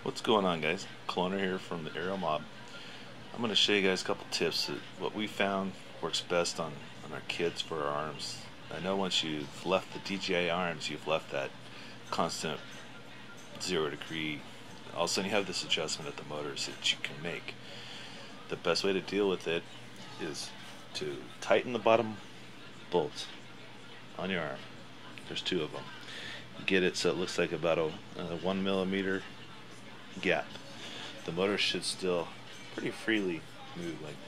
What's going on, guys? Cloner here from the Aerial Mob. I'm going to show you guys a couple tips that what we found works best on our kids for our arms. I know once you've left the DJI arms, you've left that constant 0 degree. All of a sudden you have this adjustment at the motors that you can make. The best way to deal with it is to tighten the bottom bolts on your arm. There's two of them. Get it so it looks like about a 1 millimeter gap. The motor should still pretty freely move like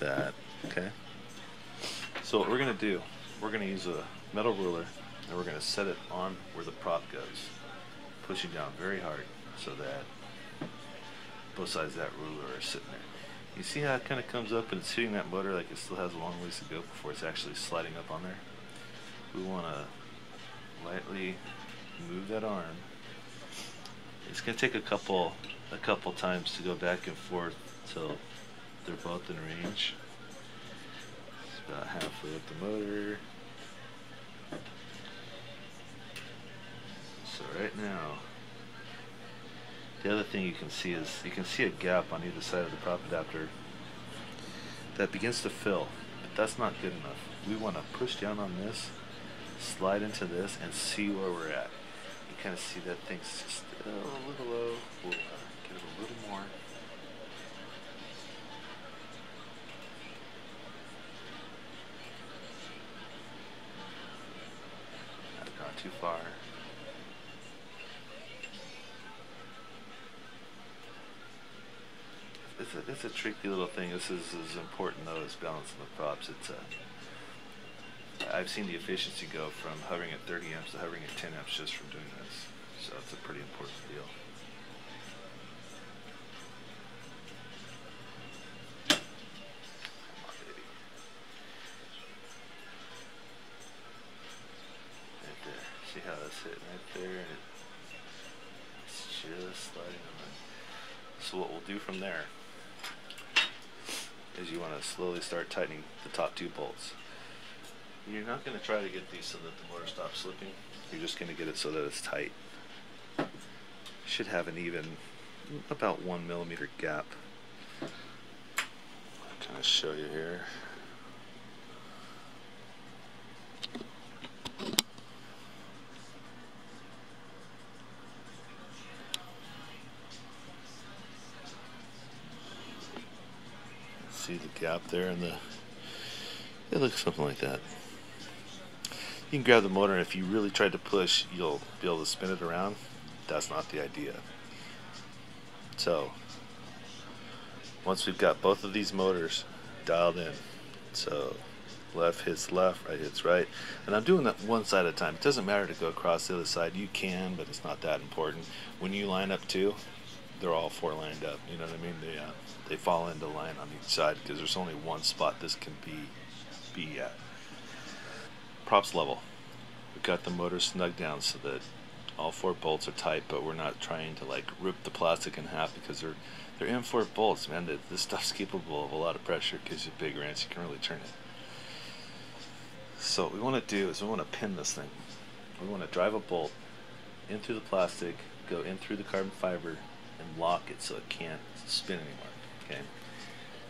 that, okay? So what we're going to do, we're going to use a metal ruler and we're going to set it on where the prop goes, pushing down very hard so that both sides of that ruler are sitting there. You see how it kind of comes up and it's hitting that motor like it still has a long ways to go before it's actually sliding up on there? We want to lightly move that arm. It's going to take a couple times to go back and forth till they're both in range. It's about halfway up the motor. So right now, the other thing you can see is you can see a gap on either side of the prop adapter that begins to fill, but that's not good enough. We want to push down on this, slide into this, and see where we're at. You kind of see that thing's just a little low. We'll get it a little more. Not gone too far. It's a tricky little thing. This is as important though as balancing the props. I've seen the efficiency go from hovering at 30 amps to hovering at 10 amps just from doing this. So it's a pretty important deal. Come on, baby. Right there. See how that's hitting right there? And it's just sliding on that. So what we'll do from there is you want to slowly start tightening the top two bolts. You're not going to try to get these so that the motor stops slipping. You're just going to get it so that it's tight. Should have an even about 1 millimeter gap. I'll kind of show you here. See the gap there in the, it looks something like that. You can grab the motor and if you really tried to push, you'll be able to spin it around. That's not the idea. So once we've got both of these motors dialed in, so left hits left, right hits right, and I'm doing that one side at a time. It doesn't matter to go across the other side. You can, but it's not that important. When you line up two, they're all four lined up. You know what I mean? They fall into line on each side because there's only one spot this can be at. Props level. We've got the motor snug down so that all four bolts are tight, but we're not trying to like rip the plastic in half because they're M4 bolts, man. This stuff's capable of a lot of pressure. It gives you a big wrench, you can really turn it. So what we want to do is we want to pin this thing. We want to drive a bolt in through the plastic, go in through the carbon fiber, and lock it so it can't spin anymore. Okay.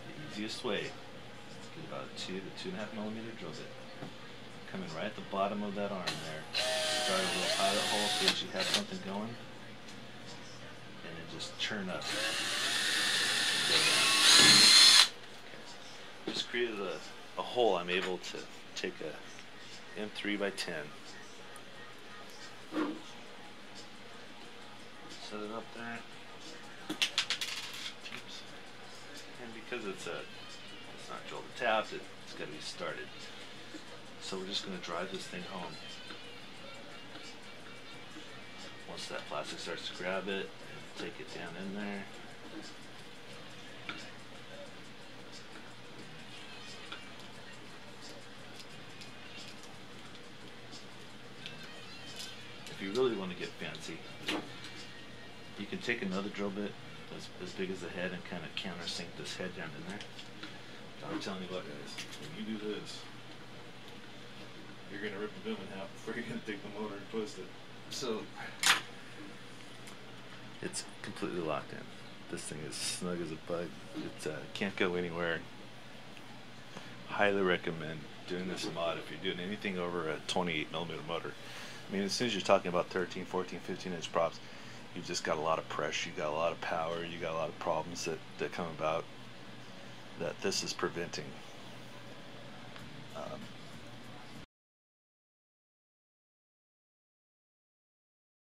The easiest way is to get about a 2 to 2.5 millimeter drill bit. Come in right at the bottom of that arm there. Drive a little pilot hole so that you have something going. And then just churn up. Go down. Okay. Just created a hole. I'm able to take a M3 by 10. Set it up there. Oops. And because it's not drilled or tapped, it's got to be started. So we're just going to drive this thing home. Once that plastic starts to grab it, take it down in there. If you really want to get fancy, you can take another drill bit as big as the head and kind of countersink this head down in there. I'm telling you what, guys, when you do this, you're going to rip the boom in half before you're going to take the motor and twist it. So It's completely locked in. This thing is snug as a bug. It can't go anywhere. Highly recommend doing this mod if you're doing anything over a 28mm motor. I mean, as soon as you're talking about 13, 14, 15-inch props, you've just got a lot of pressure, you got a lot of power, you got a lot of problems that come about that this is preventing.